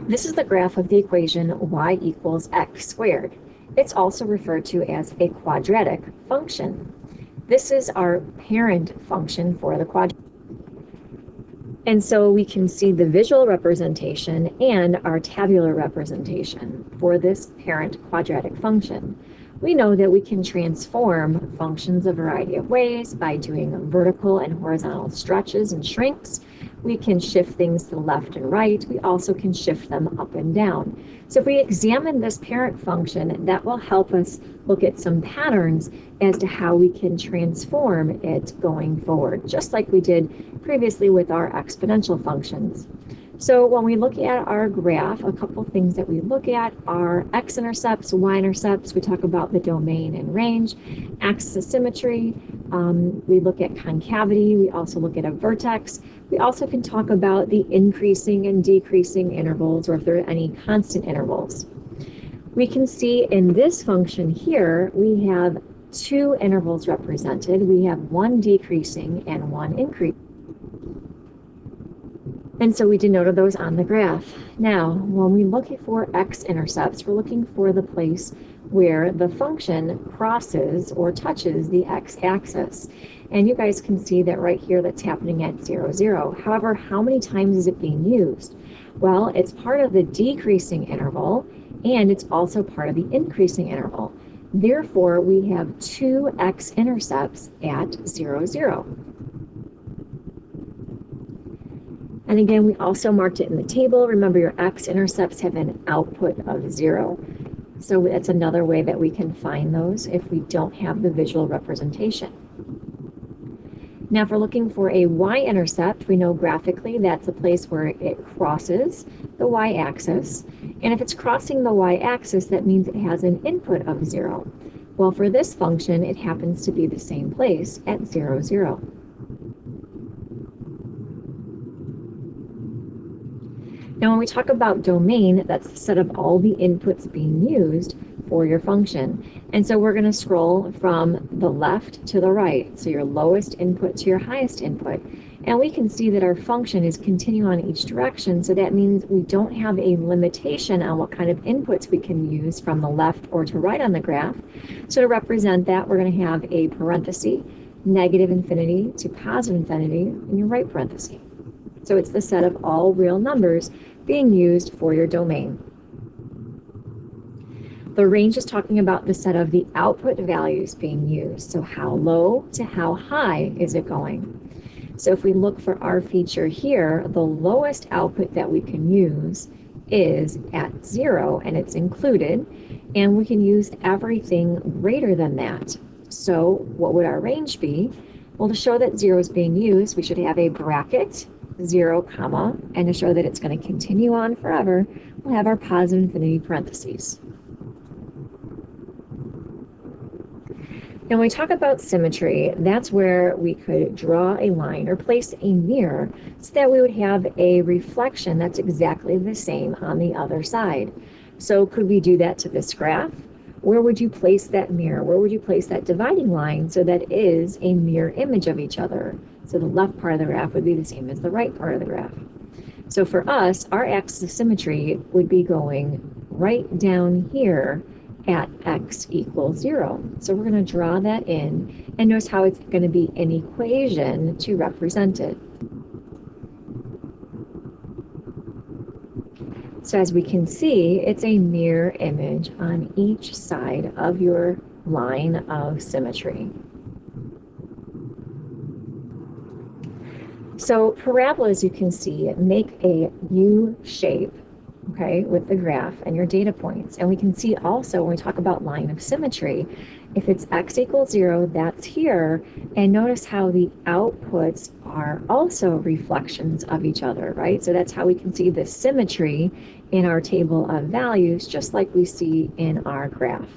This is the graph of the equation y equals x squared. It's also referred to as a quadratic function. This is our parent function for the quadratic. And so we can see the visual representation and our tabular representation for this parent quadratic function. We know that we can transform functions a variety of ways by doing vertical and horizontal stretches and shrinks. We can shift things to the left and right. We also can shift them up and down. So if we examine this parent function, that will help us look at some patterns as to how we can transform it going forward, just like we did previously with our exponential functions. So when we look at our graph, a couple things that we look at are x-intercepts, y-intercepts. We talk about the domain and range, axis of symmetry. We look at concavity. We also look at a vertex. We also can talk about the increasing and decreasing intervals, or if there are any constant intervals. We can see in this function here, we have two intervals represented. We have one decreasing and one increasing. And so we denoted those on the graph. Now, when we look for x-intercepts, we're looking for the place where the function crosses or touches the x-axis. And you guys can see that right here that's happening at 0, 0. However, how many times is it being used? Well, it's part of the decreasing interval, and it's also part of the increasing interval. Therefore, we have two x-intercepts at 0, 0. And again, we also marked it in the table. Remember, your x-intercepts have an output of 0. So that's another way that we can find those if we don't have the visual representation. Now, if we're looking for a y-intercept, we know graphically that's a place where it crosses the y-axis. And if it's crossing the y-axis, that means it has an input of 0. Well, for this function, it happens to be the same place at 0, 0. Now, when we talk about domain, that's the set of all the inputs being used for your function. And so we're going to scroll from the left to the right, so your lowest input to your highest input. And we can see that our function is continuing on each direction, so that means we don't have a limitation on what kind of inputs we can use from the left or to right on the graph. So to represent that, we're going to have a parenthesis, negative infinity to positive infinity in your right parenthesis. So it's the set of all real numbers being used for your domain. The range is talking about the set of the output values being used. So how low to how high is it going? So if we look for our feature here, the lowest output that we can use is at 0, and it's included, and we can use everything greater than that. So what would our range be? Well, to show that 0 is being used, we should have a bracket, 0, comma, and to show that it's going to continue on forever, we'll have our positive infinity parentheses. Now, when we talk about symmetry, that's where we could draw a line or place a mirror so that we would have a reflection that's exactly the same on the other side. So could we do that to this graph? Where would you place that mirror? Where would you place that dividing line so that it is a mirror image of each other? So the left part of the graph would be the same as the right part of the graph. So for us, our axis of symmetry would be going right down here at x equals 0. So we're going to draw that in, and notice how it's going to be an equation to represent it. So as we can see, it's a mirror image on each side of your line of symmetry. So parabolas, you can see, make a U shape, okay, with the graph and your data points. And we can see also when we talk about line of symmetry, if it's x equals 0, that's here. And notice how the outputs are also reflections of each other, right? So that's how we can see the symmetry in our table of values, just like we see in our graph.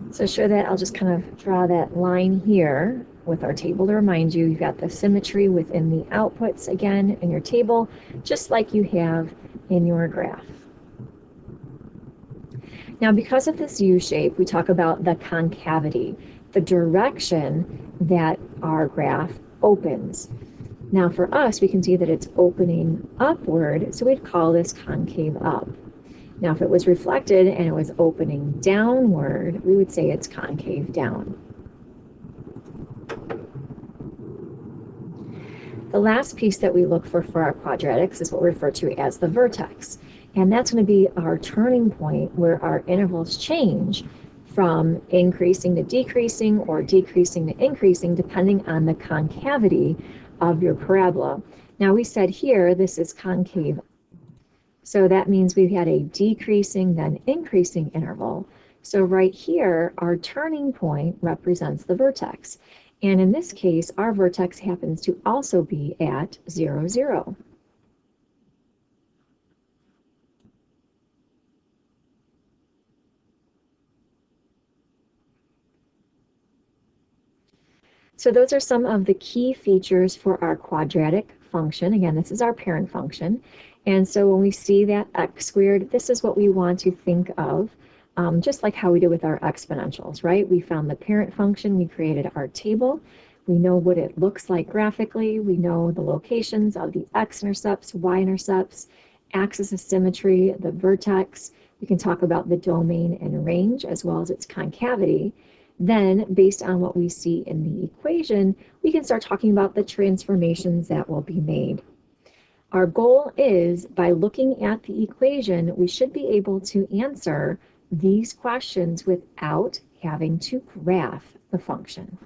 So to show that, I'll just kind of draw that line here with our table to remind you, you've got the symmetry within the outputs again in your table, just like you have in your graph. Now, because of this U shape, we talk about the concavity, the direction that our graph opens. Now for us, we can see that it's opening upward, so we'd call this concave up. Now if it was reflected and it was opening downward, we would say it's concave down. The last piece that we look for our quadratics is what we refer to as the vertex. And that's going to be our turning point where our intervals change from increasing to decreasing or decreasing to increasing depending on the concavity of your parabola. Now we said here this is concave, so that means we've had a decreasing then increasing interval. So right here our turning point represents the vertex. And in this case, our vertex happens to also be at 0, 0. So those are some of the key features for our quadratic function. Again, this is our parent function. And so when we see that x squared, this is what we want to think of, just like how we did with our exponentials, right? We found the parent function, we created our table. We know what it looks like graphically. We know the locations of the x-intercepts, y-intercepts, axis of symmetry, the vertex. We can talk about the domain and range as well as its concavity. Then, based on what we see in the equation, we can start talking about the transformations that will be made. Our goal is, by looking at the equation, we should be able to answer these questions without having to graph the function.